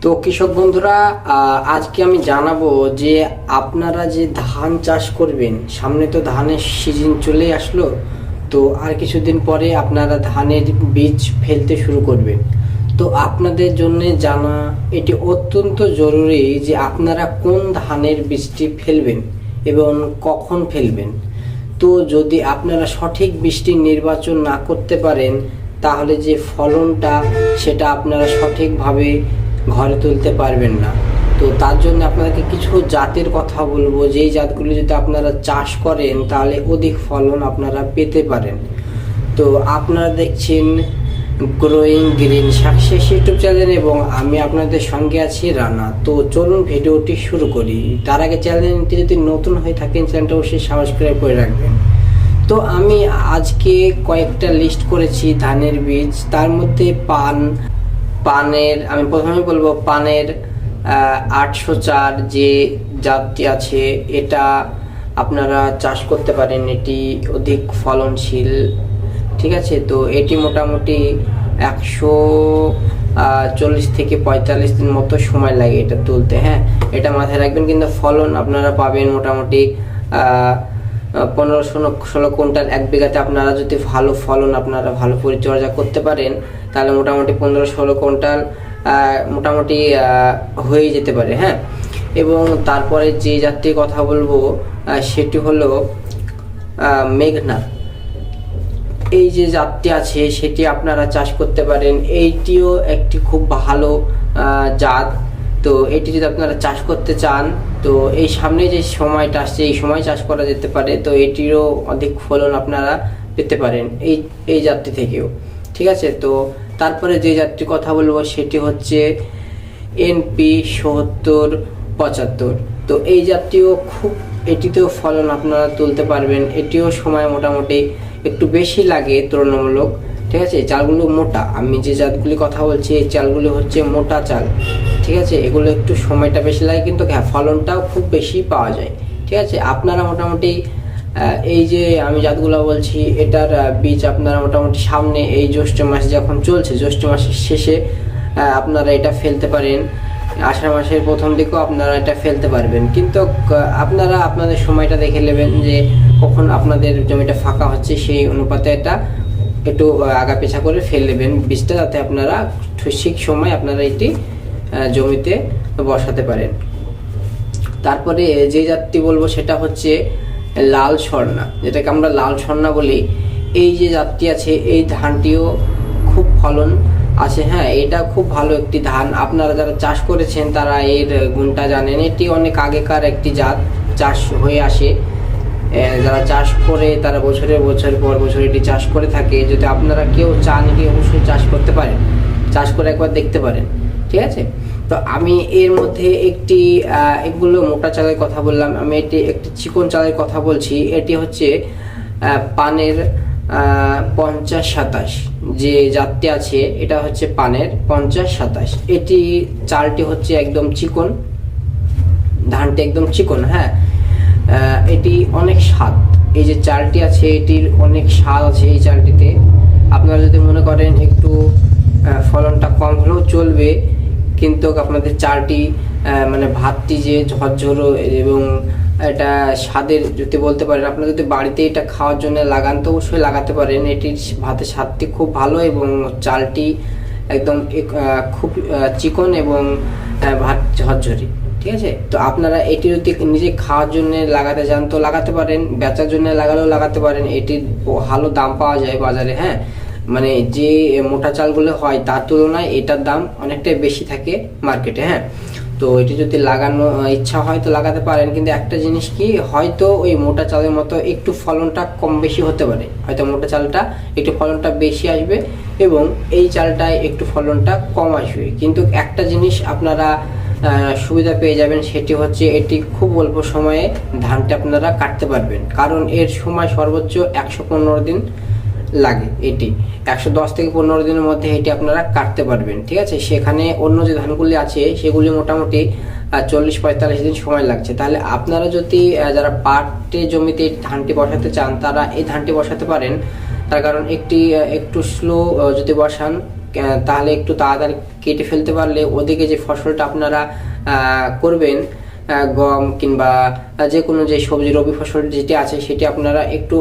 তো কৃষক বন্ধুরা, আজকে আমি জানাবো যে আপনারা যে ধান চাষ করবেন, সামনে তো ধানের সিজন চলে আসলো। তো আর কিছুদিন পরে আপনারা ধানের বীজ ফেলতে শুরু করবেন। তো আপনাদের জন্য জানা এটি অত্যন্ত জরুরি যে আপনারা কোন ধানের বীজটি ফেলবেন এবং কখন ফেলবেন। তো যদি আপনারা সঠিক বৃষ্টি নির্বাচন না করতে পারেন, তাহলে যে ফলনটা সেটা আপনারা সঠিকভাবে ঘরে তুলতে পারবেন না। তো তার জন্য আপনাদেরকে কিছু জাতের কথা বলবো, যেই জাতগুলি যদি আপনারা চাষ করেন তাহলে অধিক ফলন আপনারা পেতে পারেন। তো আপনারা দেখছেন growing green success YouTube channel এবং আমি আপনাদের সঙ্গে আছি রানা। তো চলুন ভিডিওটি শুরু করি। তার আগে চ্যানেলটি যদি নতুন হয়ে থাকেন, চ্যানেলটা অবশ্যই সাবস্ক্রাইব করে রাখবেন। তো আমি আজকে কয়েকটা লিস্ট করেছি ধানের বীজ। তার মধ্যে পানের আমি প্রথমে বলবো পানের 804 যে জাতটি আছে, এটা আপনারা চাষ করতে পারেন। এটি অধিক ফলনশীল, ঠিক আছে। তো এটি মোটামুটি 140 থেকে 45 দিন মতো সময় লাগে এটা তুলতে। হ্যাঁ, এটা মাথায় রাখবেন। কিন্তু ফলন আপনারা পাবেন মোটামুটি 15-16 কুইন্টাল এক বিঘাতে। আপনারা যদি ভালো ফলন, আপনারা ভালো পরিচর্যা করতে পারেন, তাহলে মোটামুটি 15-16 কুইন্টাল মোটামুটি হয়ে যেতে পারে। হ্যাঁ, এবং তারপরে যে জাতটির কথা বলবো সেটি হলো মেঘনা। এই যে জাতটি আছে সেটি আপনারা চাষ করতে পারেন। এইটিও একটি খুব ভালো জাত। তো এটি যদি আপনারা চাষ করতে চান, তো এই সামনে যে সময়টা আসছে এই সময় চাষ করা যেতে পারে। তো এটিরও অধিক ফলন আপনারা পেতে পারেন এই জাতটি থেকেও, ঠিক আছে। তো তারপরে যে জাতটির কথা বলবো সেটি হচ্ছে NP 7075। তো এই জাতটিও এটিতেও ফলন আপনারা তুলতে পারবেন। এটিও সময় মোটামুটি একটু বেশি লাগে তুলনামূলক, ঠিক আছে। চালগুলো মোটা, আমি যে জাতগুলি কথা বলছি এই চালগুলি হচ্ছে মোটা চাল, ঠিক আছে। এগুলো একটু সময়টা বেশি লাগে, কিন্তু হ্যাঁ ফলনটাও খুব বেশি পাওয়া যায়, ঠিক আছে। আপনারা মোটামুটি এই যে আমি জাতগুলো বলছি এটার বীজ আপনারা মোটামুটি সামনে এই জ্যৈষ্ঠ মাস যখন চলছে, জ্যৈষ্ঠ মাসের শেষে আপনারা এটা ফেলতে পারেন। আষাঢ় মাসের প্রথম দিকেও আপনারা এটা ফেলতে পারবেন। কিন্তু আপনারা আপনাদের সময়টা দেখে নেবেন যে কখন আপনাদের জমিটা ফাঁকা হচ্ছে, সেই অনুপাতে এটা একটু আগা পেছা করে ফেলে নেবেন বীজটা, যাতে আপনারা ঠিক সময় আপনারা এটি জমিতে বসাতে পারেন। তারপরে যে জাতটি বলবো সেটা হচ্ছে লাল স্বর্ণা, যেটাকে আমরা লাল স্বর্ণা বলি। এই যে জাতটি আছে এই ধানটিও খুব ফলন আছে। হ্যাঁ, এটা খুব ভালো একটি ধান। আপনারা যারা চাষ করেছেন তারা এর গুণটা জানেন। এটি অনেক আগেকার একটি জাত, চাষ হয়ে আসে। যারা চাষ করে তারা বছরের পর বছর এটি চাষ করে থাকে। যদি আপনারা কেউ চান এটি অবশ্যই চাষ করতে পারেন, চাষ করে একবার দেখতে পারেন, ঠিক আছে। তো আমি এর মধ্যে এগুলো মোটা চালের কথা বললাম, আমি একটি চিকন চালের কথা বলছি। এটি হচ্ছে পানের 50-27 যে জাতটি আছে, এটা হচ্ছে পানের 50-27। এটি চালটি হচ্ছে একদম চিকন, ধানটি একদম চিকন। হ্যাঁ, এটি অনেক স্বাদ। এই যে চালটি আছে এটির অনেক স্বাদ আছে এই চালটিতে। আপনারা যদি মনে করেন একটু ফলনটা কম হলেও চলবে, কিন্তু আপনাদের চালটি মানে ভাতটি যে ঝরঝরো এবং এটা স্বাদের যদি বলতে পারেন, আপনারা যদি বাড়িতে এটা খাওয়ার জন্য লাগান তো অবশ্যই লাগাতে পারেন। এটির ভাতের স্বাদটি খুব ভালো এবং চালটি একদম খুব চিকন এবং ভাত ঝরঝরি, ঠিক আছে। তো আপনারা এটি যদি নিজে খাওয়ার জন্য লাগাতে চান তো লাগাতে পারেন, বেচার জন্য লাগালেও লাগাতে পারেন। এটির ভালো দাম পাওয়া যায় বাজারে। হ্যাঁ, মানে যে মোটা চালগুলো হয় তার তুলনায় এটার দাম অনেকটাই বেশি থাকে মার্কেটে। হ্যাঁ, তো এটি যদি লাগানো ইচ্ছা হয় তো লাগাতে পারেন। কিন্তু একটা জিনিস কি, হয়তো ওই মোটা চালের মতো একটু ফলনটা কম বেশি হতে পারে। হয়তো মোটা চালটা একটু ফলনটা বেশি আসবে এবং এই চালটায় একটু ফলনটা কম আসবে। কিন্তু একটা জিনিস আপনারা সুবিধা পেয়ে যাবেন, সেটি হচ্ছে এটি খুব অল্প সময়ে ধানটা আপনারা কাটতে পারবেন। কারণ এর সময় সর্বোচ্চ 115 দিন লাগে। এটি 110 থেকে 15 দিনের মধ্যে এটি আপনারা কাটতে পারবেন, ঠিক আছে। সেখানে অন্য যে ধানগুলি আছে সেগুলি মোটামুটি 40-45 দিন সময় লাগছে। তাহলে আপনারা যদি যারা পাটে জমিতে ধানটি বসাতে চান তারা এই ধানটি বসাতে পারেন। তার কারণ একটু স্লো যদি বসান তাহলে একটু তাড়াতাড়ি কেটে ফেলতে পারলে ওদিকে যে ফসলটা আপনারা করবেন, গম কিংবা যে কোনো যে সবজি রবি ফসল যেটি আছে সেটি আপনারা একটু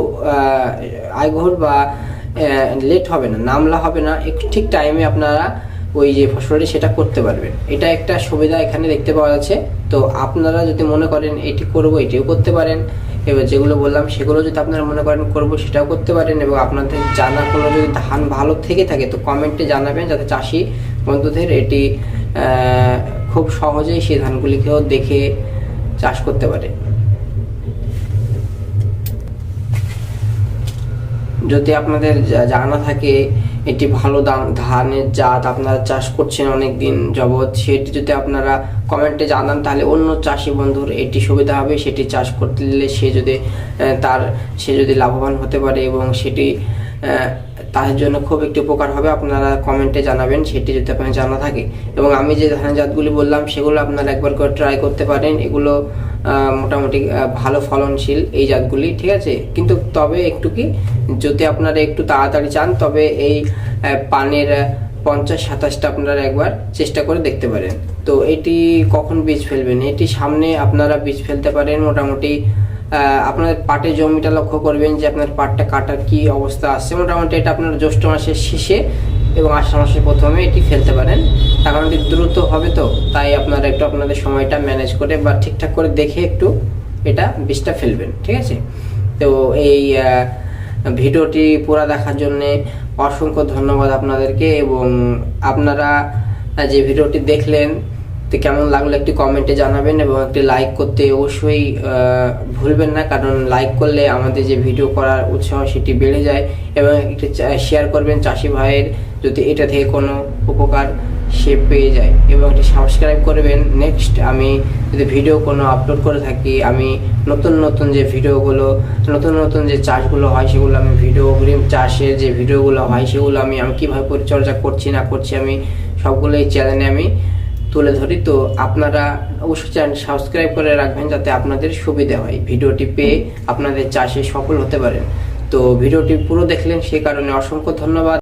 আইঘর বা লেট হবে না, নামলা হবে না, একটু ঠিক টাইমে আপনারা ওই যে ফসলটি সেটা করতে পারবেন। এটা একটা সুবিধা এখানে দেখতে পাওয়া যাচ্ছে। তো আপনারা যদি মনে করেন এটি করব, এটিও করতে পারেন। এবার যেগুলো বললাম সেগুলো যদি আপনারা মনে করেন করব, সেটাও করতে পারেন। এবং আপনাদের জানা কোনো যদি ধান ভালো থেকে থাকে তো কমেন্টে জানাবেন, যাতে চাষি বন্ধুদের এটি খুব সহজেই সেই ধানগুলিকেও দেখে চাষ করতে পারে। যদি আপনাদের জানা থাকে এটি ভালো ধানের জাত আপনারা চাষ করছেন অনেক দিন যাবৎ, সেটি যদি আপনারা কমেন্টে জানান তাহলে অন্য চাষি বন্ধুর এটি সুবিধা হবে। সেটি চাষ করতে দিলে সে যদি লাভবান হতে পারে এবং সেটি তার জন্য খুব একটি উপকার হবে। আপনারা কমেন্টে জানাবেন সেটি যদি আপনার জানা থাকে। এবং আমি যে ধানের জাতগুলি বললাম সেগুলো আপনারা একবার করে ট্রাই করতে পারেন। এগুলো মোটামুটি ভালো ফলনশীল এই জাতগুলি, ঠিক আছে। কিন্তু তবে একটু কি, যদি আপনারা একটু তাড়াতাড়ি চান তবে এই পানের 50-27টা আপনারা একবার চেষ্টা করে দেখতে পারেন। তো এটি কখন বীজ ফেলবেন, এটি সামনে আপনারা বীজ ফেলতে পারেন। মোটামুটি আপনাদের পাটের জমিটা লক্ষ্য করবেন যে আপনার পাটটা কাটার কি অবস্থা আসছে। মোটামুটি এটা আপনার জ্যৈষ্ঠ মাসের শেষে এবং আষাঢ় মাসের প্রথমে এটি ফেলতে পারেন। তার কারণ এটি দ্রুত হবে, তো তাই আপনারা একটু আপনাদের সময়টা ম্যানেজ করে বা ঠিকঠাক করে দেখে একটু এটা বীজটা ফেলবেন, ঠিক আছে। তো এই ভিডিওটি পুরো দেখার জন্যে অসংখ্য ধন্যবাদ আপনাদেরকে। এবং আপনারা যে ভিডিওটি দেখলেন তো কেমন লাগলো একটি কমেন্টে জানাবেন এবং একটি লাইক করতে অবশ্যই ভুলবেন না, কারণ লাইক করলে আমাদের যে ভিডিও করার উৎসাহ সেটি বেড়ে যায়। এবং একটি শেয়ার করবেন চাষি ভাইয়ের, যদি এটা থেকে কোনো উপকার সে পেয়ে যায়। এবং একটি সাবস্ক্রাইব করবেন। নেক্সট আমি যদি ভিডিও কোনো আপলোড করে থাকি, আমি নতুন যে ভিডিওগুলো, নতুন যে চাষগুলো হয় সেগুলো আমি ভিডিও, অগ্রিম চাষের যে ভিডিওগুলো হয় সেগুলো আমি কীভাবে পরিচর্যা করছি না করছি আমি সবগুলো এই চ্যানেলে আমি তুলে ধরি। তো আপনারা অবশ্যই চ্যানেল সাবস্ক্রাইব করে রাখবেন যাতে আপনাদের সুবিধা হয়, ভিডিওটি পেয়ে আপনাদের চাষে সফল হতে পারেন। তো ভিডিওটি পুরো দেখলেন সেই কারণে অসংখ্য ধন্যবাদ।